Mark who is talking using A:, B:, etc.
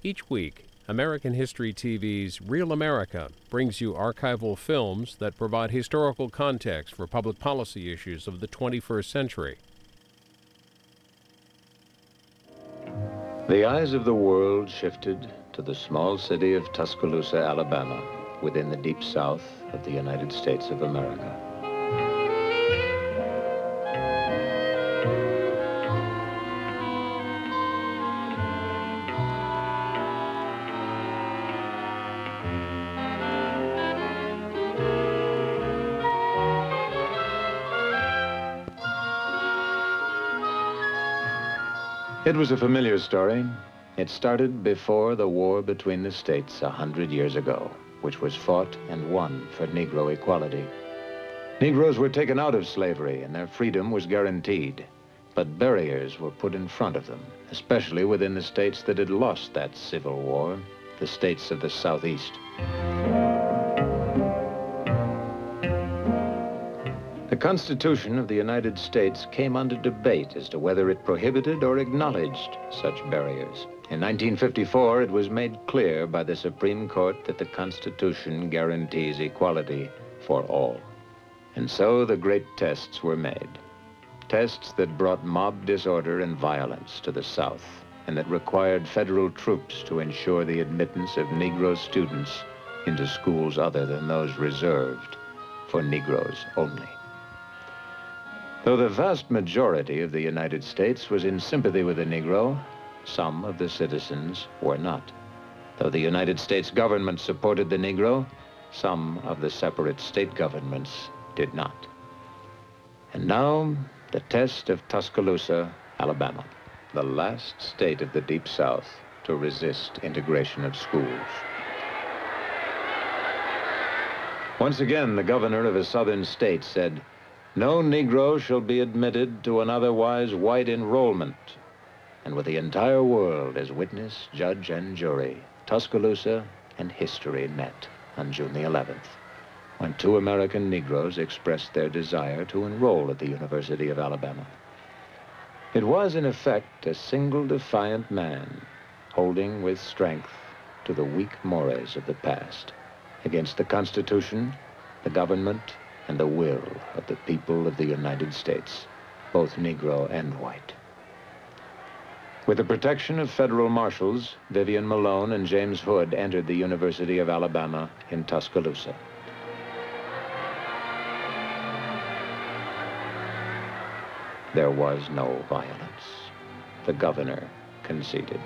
A: Each week, American History TV's Real America brings you archival films that provide historical context for public policy issues of the 21st century.
B: The eyes of the world shifted to the small city of Tuscaloosa, Alabama, within the deep south of the United States of America. It was a familiar story. It started before the war between the states 100 years ago, which was fought and won for Negro equality. Negroes were taken out of slavery and their freedom was guaranteed, but barriers were put in front of them, especially within the states that had lost that civil war, the states of the Southeast. The Constitution of the United States came under debate as to whether it prohibited or acknowledged such barriers. In 1954, it was made clear by the Supreme Court that the Constitution guarantees equality for all. And so the great tests were made. Tests that brought mob disorder and violence to the South, and that required federal troops to ensure the admittance of Negro students into schools other than those reserved for Negroes only. Though the vast majority of the United States was in sympathy with the Negro, some of the citizens were not. Though the United States government supported the Negro, some of the separate state governments did not. And now, the test of Tuscaloosa, Alabama, the last state of the Deep South to resist integration of schools. Once again, the governor of a southern state said, "No Negro shall be admitted to an otherwise white enrollment." And with the entire world as witness, judge, and jury, Tuscaloosa and history met on June the 11th, when two American Negroes expressed their desire to enroll at the University of Alabama. It was, in effect, a single defiant man holding with strength to the weak mores of the past against the Constitution, the government, and the will of the people of the United States, both Negro and white. With the protection of federal marshals, Vivian Malone and James Hood entered the University of Alabama in Tuscaloosa. There was no violence. The governor conceded.